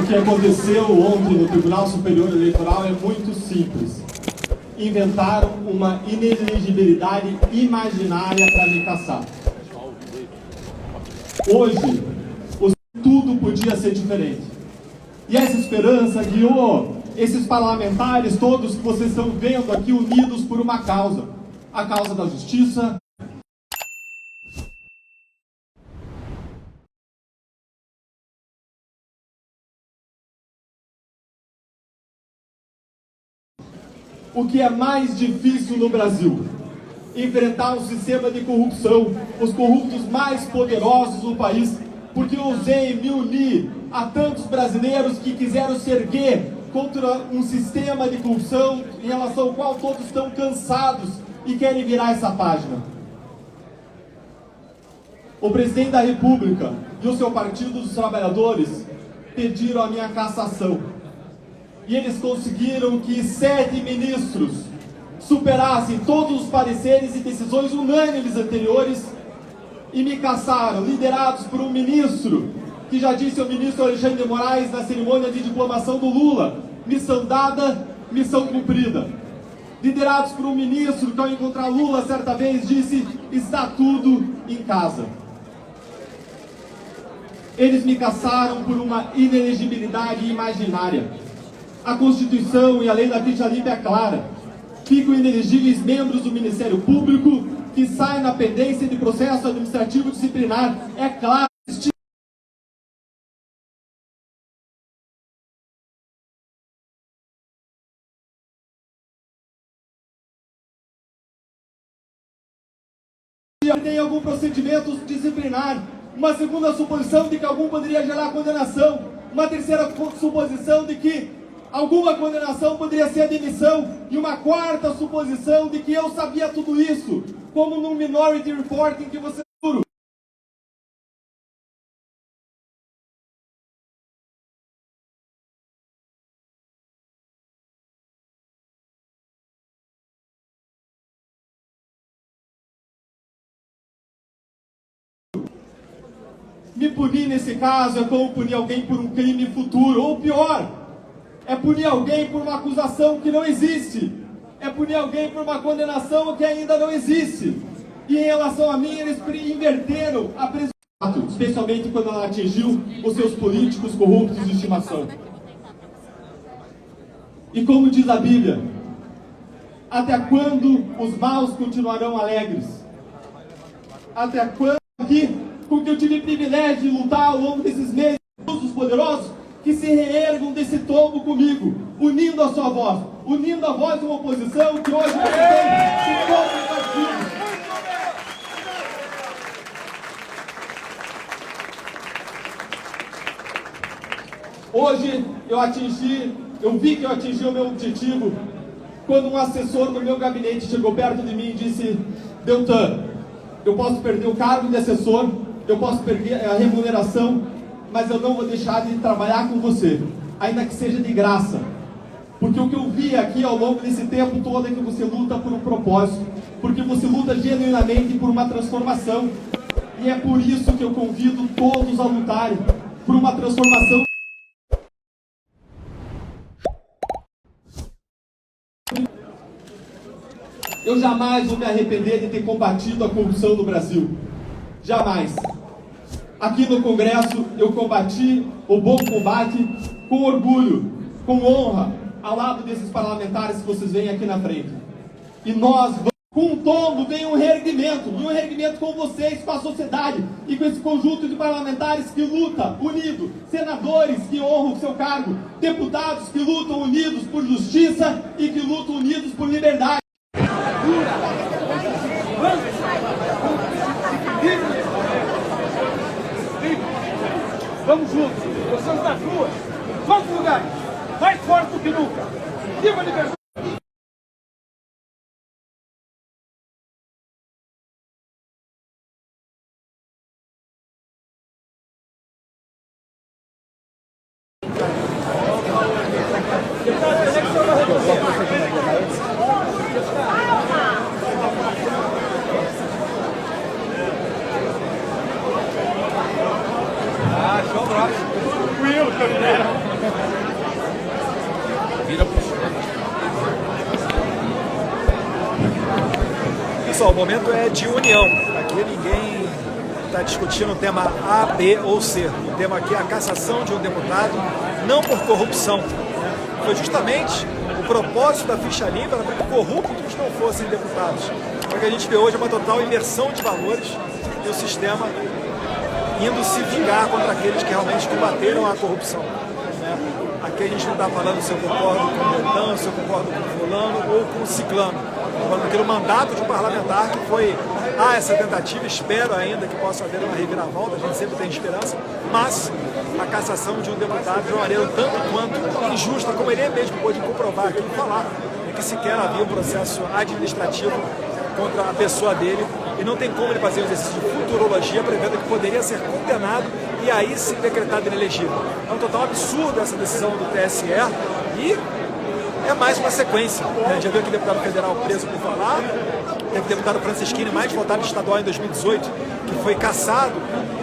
que aconteceu ontem no Tribunal Superior Eleitoral é muito simples. Inventaram uma inelegibilidade imaginária para me caçar. Hoje, tudo podia ser diferente. E essa esperança guiou esses parlamentares todos que vocês estão vendo aqui unidos por uma causa. A causa da justiça. O que é mais difícil no Brasil? Enfrentar um sistema de corrupção, os corruptos mais poderosos do país, porque eu ousei me unir a tantos brasileiros que quiseram se erguer contra um sistema de corrupção em relação ao qual todos estão cansados e querem virar essa página. O presidente da República e o seu Partido dos Trabalhadores pediram a minha cassação. E eles conseguiram que 7 ministros superassem todos os pareceres e decisões unânimes anteriores e me cassaram, liderados por um ministro que já disse ao ministro Alexandre de Moraes na cerimônia de diplomação do Lula: missão dada, missão cumprida. Liderados por um ministro que ao encontrar Lula certa vez disse: está tudo em casa. Eles me cassaram por uma inelegibilidade imaginária. A Constituição e a lei da ficha limpa é clara. Ficam inelegíveis membros do Ministério Público que saem na pendência de processo administrativo disciplinar. É claro. Tem algum procedimento disciplinar. Uma segunda suposição de que algum poderia gerar condenação. Uma terceira suposição de que alguma condenação poderia ser a demissão. E uma quarta suposição de que eu sabia tudo isso, como no Minority Report em que você... Me punir nesse caso é como punir alguém por um crime futuro, ou pior, é punir alguém por uma acusação que não existe. É punir alguém por uma condenação que ainda não existe. E em relação a mim, eles inverteram a presunção, especialmente quando ela atingiu os seus políticos corruptos de estimação. E como diz a Bíblia, até quando os maus continuarão alegres? Até quando aqui, com que eu tive o privilégio de lutar ao longo desses meses, os poderosos, que se reergam desse tombo comigo, unindo a sua voz, unindo a voz de uma oposição que hoje você tem de todos os partidos. Hoje eu vi que eu atingi o meu objetivo quando um assessor do meu gabinete chegou perto de mim e disse: Deltan, eu posso perder o cargo de assessor, eu posso perder a remuneração, mas eu não vou deixar de trabalhar com você, ainda que seja de graça. Porque o que eu vi aqui ao longo desse tempo todo é que você luta por um propósito, porque você luta genuinamente por uma transformação. E é por isso que eu convido todos a lutarem por uma transformação. Eu jamais vou me arrepender de ter combatido a corrupção no Brasil. Jamais. Aqui no Congresso eu combati o bom combate com orgulho, com honra, ao lado desses parlamentares que vocês veem aqui na frente. E nós, com um tombo, vem um reerguimento, e um reerguimento com vocês, com a sociedade, e com esse conjunto de parlamentares que luta unido, senadores que honram o seu cargo, deputados que lutam unidos por justiça e que lutam unidos por liberdade. Vamos juntos, nós estamos nas ruas, todos os lugares, mais forte do que nunca. Viva a liberdade! Tranquilo, caminheiro. Pessoal, o momento é de união. Aqui ninguém está discutindo o tema A, B ou C. O tema aqui é a cassação de um deputado, não por corrupção, né? Foi justamente o propósito da ficha limpa para que corruptos não fossem deputados. O que a gente vê hoje é uma total inversão de valores e o sistema indo se vingar contra aqueles que realmente combateram a corrupção, né? Aqui a gente não está falando se eu concordo com o Deltan, se eu concordo com o fulano ou com o ciclano. Estou falando daquele mandato de um parlamentar que foi essa tentativa, espero ainda que possa haver uma reviravolta, a gente sempre tem esperança, mas a cassação de um deputado de uma maneira tanto quanto injusta, como ele mesmo pôde comprovar aqui e falar, é que sequer havia um processo administrativo contra a pessoa dele, e não tem como ele fazer um exercício de futurologia prevendo que poderia ser condenado e aí sim decretado inelegível. É um total absurdo essa decisão do TSE e é mais uma sequência, né? Já viu aquele deputado federal preso por falar, teve o deputado Francisquini, mais votado estadual em 2018, que foi cassado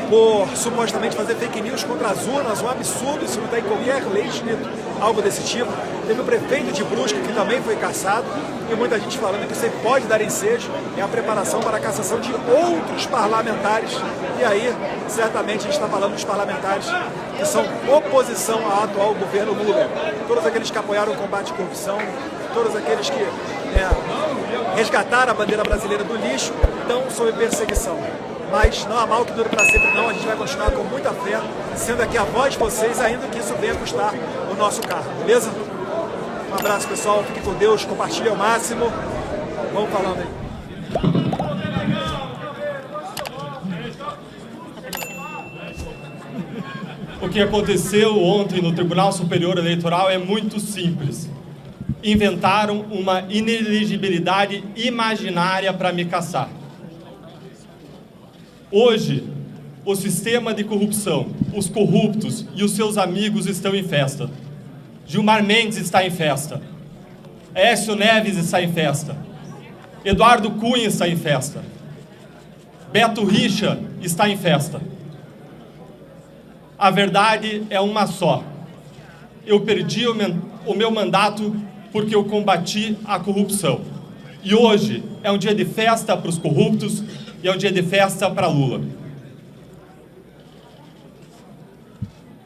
por supostamente fazer fake news contra as urnas, um absurdo, isso não está em qualquer lei escrito algo desse tipo. Teve o prefeito de Brusque, que também foi cassado, e muita gente falando que isso pode dar ensejo, é a preparação para a cassação de outros parlamentares, e aí, certamente, a gente está falando dos parlamentares que são oposição ao atual governo Lula. Todos aqueles que apoiaram o combate à corrupção, todos aqueles que resgataram a bandeira brasileira do lixo, estão sob perseguição. Mas não há mal que dure para sempre não, a gente vai continuar com muita fé, sendo aqui a voz de vocês, ainda que isso venha custar o nosso carro, beleza? Um abraço, pessoal, fique com Deus, compartilhe ao máximo, vamos falando aí. O que aconteceu ontem no Tribunal Superior Eleitoral é muito simples. Inventaram uma inelegibilidade imaginária para me cassar. Hoje, o sistema de corrupção, os corruptos e os seus amigos estão em festa. Gilmar Mendes está em festa. Aécio Neves está em festa. Eduardo Cunha está em festa. Beto Richa está em festa. A verdade é uma só. Eu perdi o meu mandato porque eu combati a corrupção. E hoje é um dia de festa para os corruptos e é um dia de festa para Lula.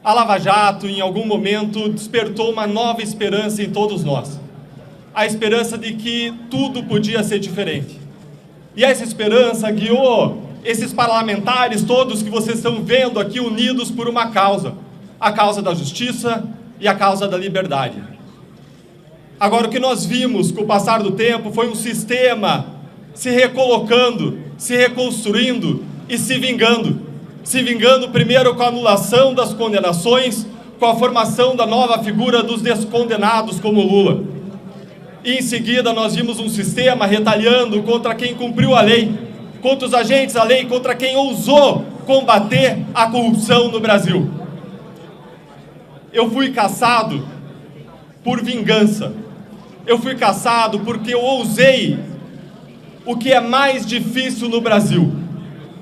A Lava Jato, em algum momento, despertou uma nova esperança em todos nós. A esperança de que tudo podia ser diferente. E essa esperança guiou esses parlamentares todos que vocês estão vendo aqui unidos por uma causa. A causa da justiça e a causa da liberdade. Agora, o que nós vimos com o passar do tempo foi um sistema se recolocando, se reconstruindo e se vingando. Se vingando primeiro com a anulação das condenações, com a formação da nova figura dos descondenados como Lula. E em seguida nós vimos um sistema retalhando contra quem cumpriu a lei, contra os agentes da lei, contra quem ousou combater a corrupção no Brasil. Eu fui cassado por vingança. Eu fui cassado porque eu ousei o que é mais difícil no Brasil: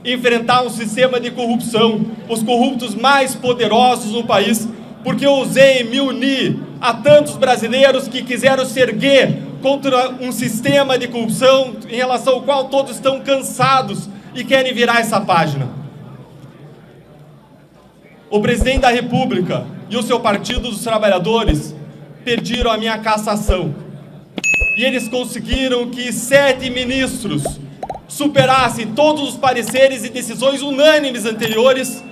enfrentar um sistema de corrupção, os corruptos mais poderosos no país, porque eu ousei me unir a tantos brasileiros que quiseram se erguer contra um sistema de corrupção em relação ao qual todos estão cansados e querem virar essa página. O presidente da República e o seu Partido dos Trabalhadores pediram a minha cassação. E eles conseguiram que 7 ministros superassem todos os pareceres e decisões unânimes anteriores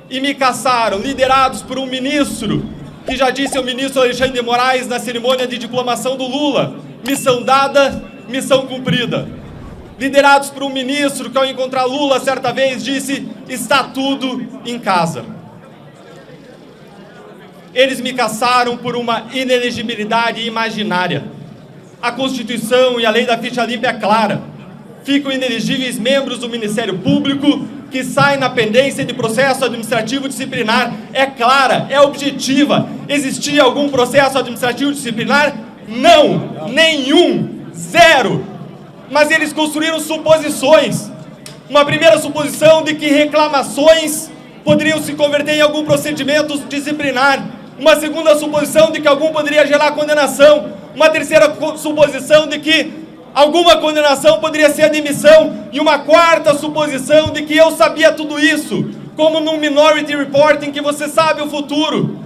e me cassaram, liderados por um ministro que já disse ao ministro Alexandre de Moraes na cerimônia de diplomação do Lula: missão dada, missão cumprida. Liderados por um ministro que, ao encontrar Lula certa vez, disse: está tudo em casa. Eles me cassaram por uma inelegibilidade imaginária. A Constituição e a lei da ficha limpa é clara. Ficam inelegíveis membros do Ministério Público que saem na pendência de processo administrativo disciplinar. É clara, é objetiva. Existia algum processo administrativo disciplinar? Não, nenhum, zero. Mas eles construíram suposições. Uma primeira suposição de que reclamações poderiam se converter em algum procedimento disciplinar. Uma segunda suposição de que algum poderia gerar condenação. Uma terceira suposição de que Alguma condenação poderia ser a demissão e uma quarta suposição de que eu sabia tudo isso, como num Minority Report em que você sabe o futuro.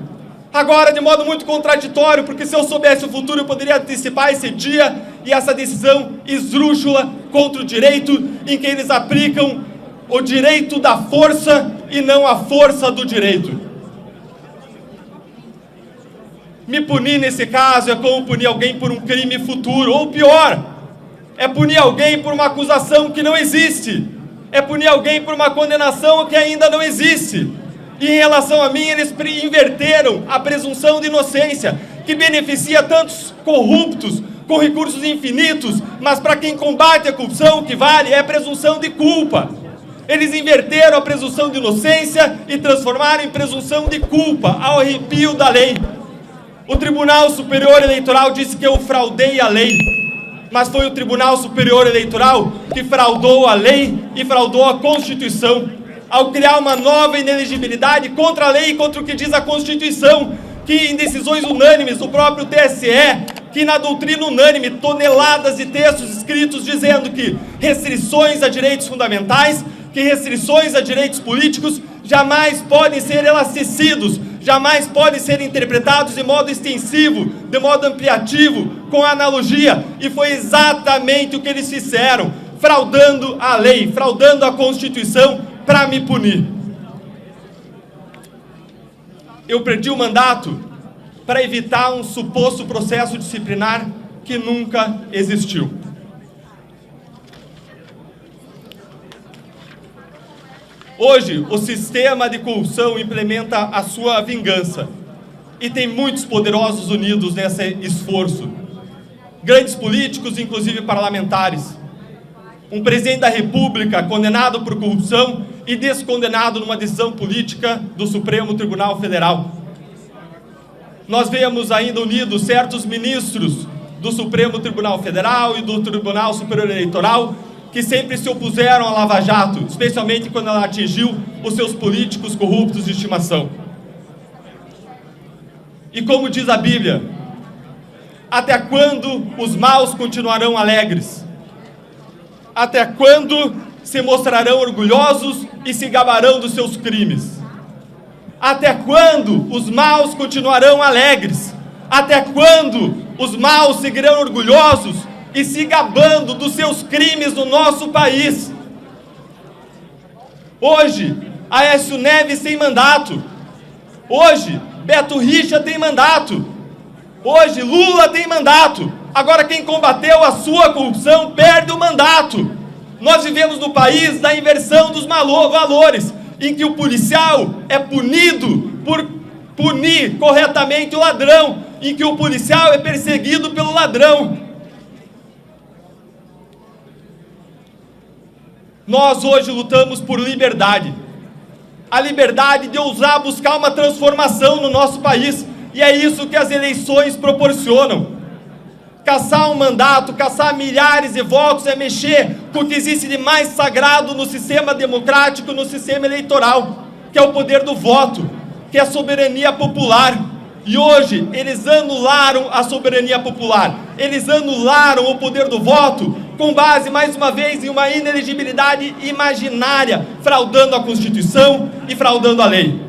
Agora, de modo muito contraditório, porque se eu soubesse o futuro, eu poderia antecipar esse dia e essa decisão esdrúxula contra o direito, em que eles aplicam o direito da força e não a força do direito. Me punir nesse caso é como punir alguém por um crime futuro, ou pior, é punir alguém por uma acusação que não existe, é punir alguém por uma condenação que ainda não existe. E em relação a mim, eles inverteram a presunção de inocência, que beneficia tantos corruptos com recursos infinitos, mas para quem combate a corrupção, o que vale é a presunção de culpa. Eles inverteram a presunção de inocência e transformaram em presunção de culpa, ao arrepio da lei. O Tribunal Superior Eleitoral disse que eu fraudei a lei, mas foi o Tribunal Superior Eleitoral que fraudou a lei e fraudou a Constituição, ao criar uma nova inelegibilidade contra a lei e contra o que diz a Constituição, que em decisões unânimes, o próprio TSE, que na doutrina unânime, toneladas de textos escritos dizendo que restrições a direitos fundamentais, que restrições a direitos políticos jamais podem ser elasticidos, jamais podem ser interpretados de modo extensivo, de modo ampliativo, com analogia, e foi exatamente o que eles fizeram, fraudando a lei, fraudando a Constituição para me punir. Eu perdi o mandato para evitar um suposto processo disciplinar que nunca existiu. Hoje, o sistema de corrupção implementa a sua vingança e tem muitos poderosos unidos nesse esforço. Grandes políticos, inclusive parlamentares. Um presidente da República condenado por corrupção e descondenado numa decisão política do Supremo Tribunal Federal. Nós vemos ainda unidos certos ministros do Supremo Tribunal Federal e do Tribunal Superior Eleitoral que sempre se opuseram à Lava Jato, especialmente quando ela atingiu os seus políticos corruptos de estimação. E como diz a Bíblia, até quando os maus continuarão alegres? Até quando se mostrarão orgulhosos e se gabarão dos seus crimes? Até quando os maus continuarão alegres? Até quando os maus seguirão orgulhosos e se gabando dos seus crimes no nosso país? Hoje, Aécio Neves tem mandato. Hoje, Beto Richa tem mandato. Hoje, Lula tem mandato. Agora, quem combateu a sua corrupção perde o mandato. Nós vivemos no país da inversão dos valores, em que o policial é punido por punir corretamente o ladrão, em que o policial é perseguido pelo ladrão. Nós hoje lutamos por liberdade. A liberdade de ousar buscar uma transformação no nosso país. E é isso que as eleições proporcionam. Caçar um mandato, caçar milhares de votos é mexer com o que existe de mais sagrado no sistema democrático, no sistema eleitoral, que é o poder do voto, que é a soberania popular. E hoje eles anularam a soberania popular, eles anularam o poder do voto com base, mais uma vez, em uma inelegibilidade imaginária, fraudando a Constituição e fraudando a lei.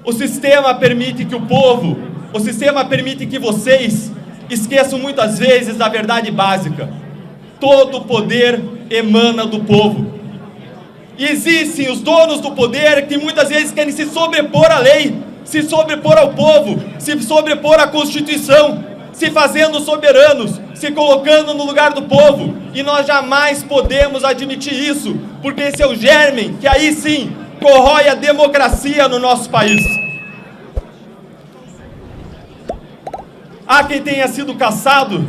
O sistema permite que o povo, o sistema permite que vocês esqueçam muitas vezes da verdade básica. Todo o poder emana do povo. E existem os donos do poder que muitas vezes querem se sobrepor à lei, se sobrepor ao povo, se sobrepor à Constituição, se fazendo soberanos, se colocando no lugar do povo. E nós jamais podemos admitir isso, porque esse é o germe que aí sim corrói a democracia no nosso país. Há quem tenha sido caçado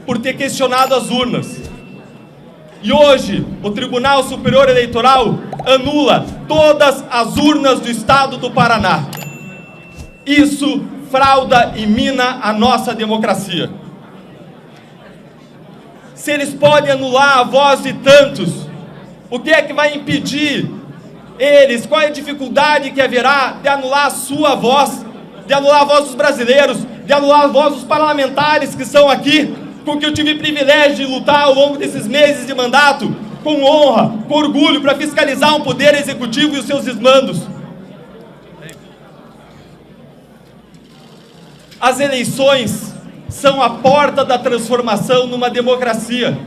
por ter questionado as urnas. E hoje, o Tribunal Superior Eleitoral anula todas as urnas do estado do Paraná. Isso frauda e mina a nossa democracia. Se eles podem anular a voz de tantos, o que é que vai impedir eles? Qual é a dificuldade que haverá de anular a sua voz, de anular a voz dos brasileiros, de anular a voz dos parlamentares que estão aqui, com que eu tive o privilégio de lutar ao longo desses meses de mandato, com honra, com orgulho, para fiscalizar o poder executivo e os seus desmandos. As eleições são a porta da transformação numa democracia.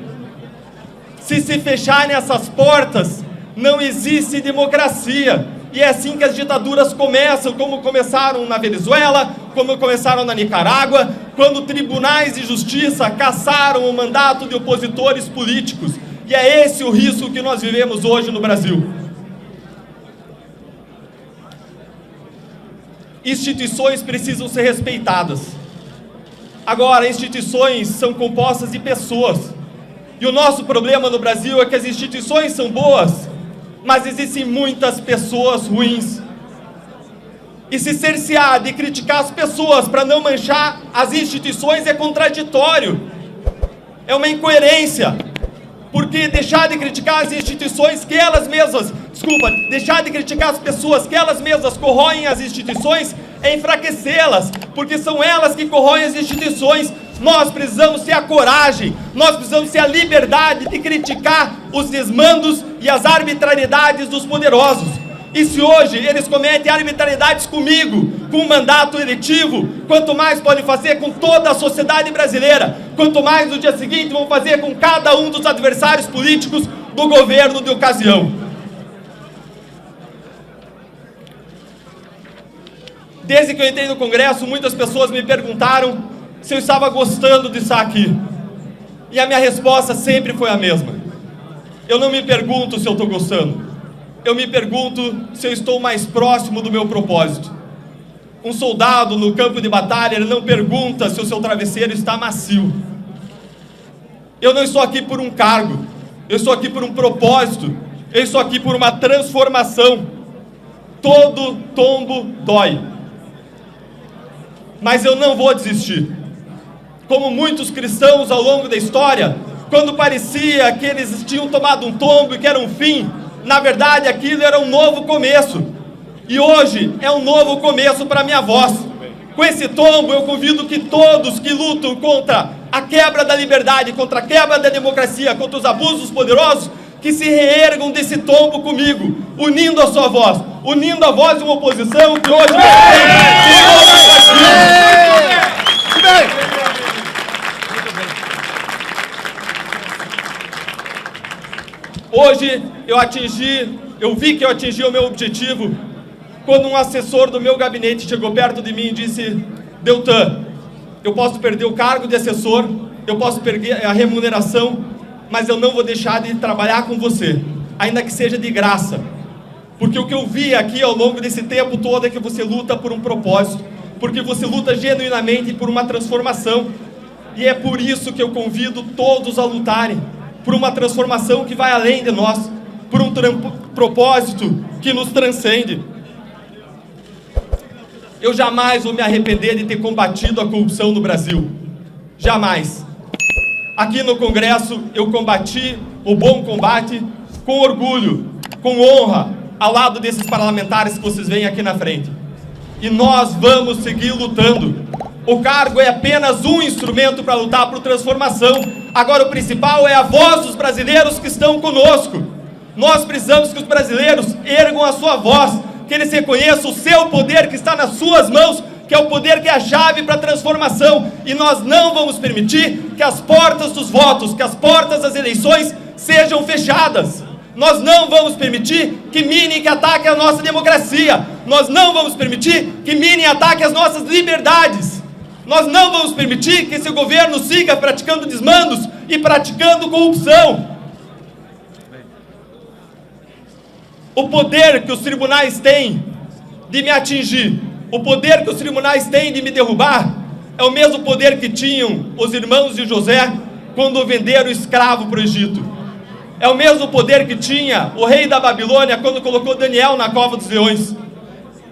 Se fecharem essas portas, não existe democracia. E é assim que as ditaduras começam, como começaram na Venezuela, como começaram na Nicarágua, quando tribunais de justiça cassaram o mandato de opositores políticos. E é esse o risco que nós vivemos hoje no Brasil. Instituições precisam ser respeitadas. Agora, instituições são compostas de pessoas. E o nosso problema no Brasil é que as instituições são boas, mas existem muitas pessoas ruins. E se cercear de criticar as pessoas para não manchar as instituições é contraditório. É uma incoerência. Porque deixar de criticar as instituições que elas mesmas, deixar de criticar as pessoas que elas mesmas corroem as instituições é enfraquecê-las, porque são elas que corroem as instituições. Nós precisamos ter a coragem, nós precisamos ter a liberdade de criticar os desmandos e as arbitrariedades dos poderosos. E se hoje eles cometem arbitrariedades comigo, com um mandato eletivo, quanto mais podem fazer com toda a sociedade brasileira, quanto mais no dia seguinte vão fazer com cada um dos adversários políticos do governo de ocasião. Desde que eu entrei no Congresso, muitas pessoas me perguntaram se eu estava gostando de estar aqui. E a minha resposta sempre foi a mesma. Eu não me pergunto se eu estou gostando. Eu me pergunto se eu estou mais próximo do meu propósito. Um soldado no campo de batalha, ele não pergunta se o seu travesseiro está macio. Eu não estou aqui por um cargo. Eu estou aqui por um propósito. Eu estou aqui por uma transformação. Todo tombo dói. Mas eu não vou desistir. Como muitos cristãos ao longo da história, quando parecia que eles tinham tomado um tombo e que era um fim, na verdade aquilo era um novo começo. E hoje é um novo começo para a minha voz. Com esse tombo eu convido que todos que lutam contra a quebra da liberdade, contra a quebra da democracia, contra os abusos poderosos, que se reergam desse tombo comigo, unindo a sua voz, unindo a voz de uma oposição que hoje Hoje eu vi que eu atingi o meu objetivo quando um assessor do meu gabinete chegou perto de mim e disse: Deltan, eu posso perder o cargo de assessor, eu posso perder a remuneração, mas eu não vou deixar de trabalhar com você, ainda que seja de graça. Porque o que eu vi aqui ao longo desse tempo todo é que você luta por um propósito, porque você luta genuinamente por uma transformação. E é por isso que eu convido todos a lutarem por uma transformação que vai além de nós, por um propósito que nos transcende. Eu jamais vou me arrepender de ter combatido a corrupção no Brasil. Jamais. Aqui no Congresso eu combati o bom combate com orgulho, com honra, ao lado desses parlamentares que vocês veem aqui na frente. E nós vamos seguir lutando. O cargo é apenas um instrumento para lutar por transformação. Agora o principal é a voz dos brasileiros que estão conosco. Nós precisamos que os brasileiros ergam a sua voz, que eles reconheçam o seu poder que está nas suas mãos, que é o poder que é a chave para a transformação. E nós não vamos permitir que as portas dos votos, que as portas das eleições sejam fechadas. Nós não vamos permitir que minem, que ataquem a nossa democracia. Nós não vamos permitir que minem e ataquem as nossas liberdades. Nós não vamos permitir que esse governo siga praticando desmandos e praticando corrupção. O poder que os tribunais têm de me atingir, o poder que os tribunais têm de me derrubar, é o mesmo poder que tinham os irmãos de José quando venderam o escravo para o Egito. É o mesmo poder que tinha o rei da Babilônia quando colocou Daniel na cova dos leões.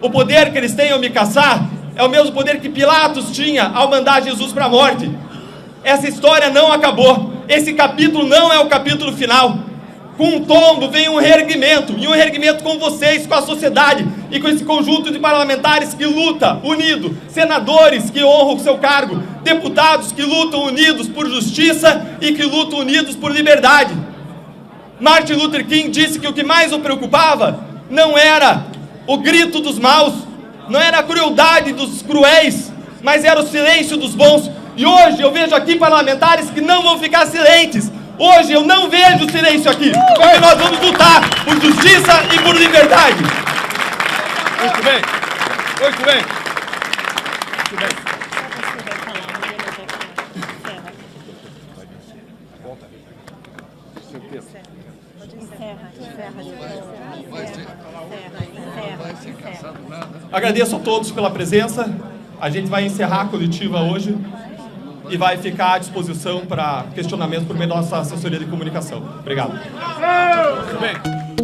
O poder que eles têm ao me caçar é o mesmo poder que Pilatos tinha ao mandar Jesus para a morte. Essa história não acabou. Esse capítulo não é o capítulo final. Com um tombo vem um reerguimento, e um reerguimento com vocês, com a sociedade e com esse conjunto de parlamentares que luta unido, senadores que honram o seu cargo, deputados que lutam unidos por justiça e que lutam unidos por liberdade. Martin Luther King disse que o que mais o preocupava não era o grito dos maus, não era a crueldade dos cruéis, mas era o silêncio dos bons. E hoje eu vejo aqui parlamentares que não vão ficar silentes. Hoje eu não vejo silêncio aqui, porque nós vamos lutar por justiça e por liberdade. Muito bem. Muito bem. Muito bem. Agradeço a todos pela presença. A gente vai encerrar a coletiva hoje e vai ficar à disposição para questionamentos por meio da nossa assessoria de comunicação. Obrigado. Muito bem.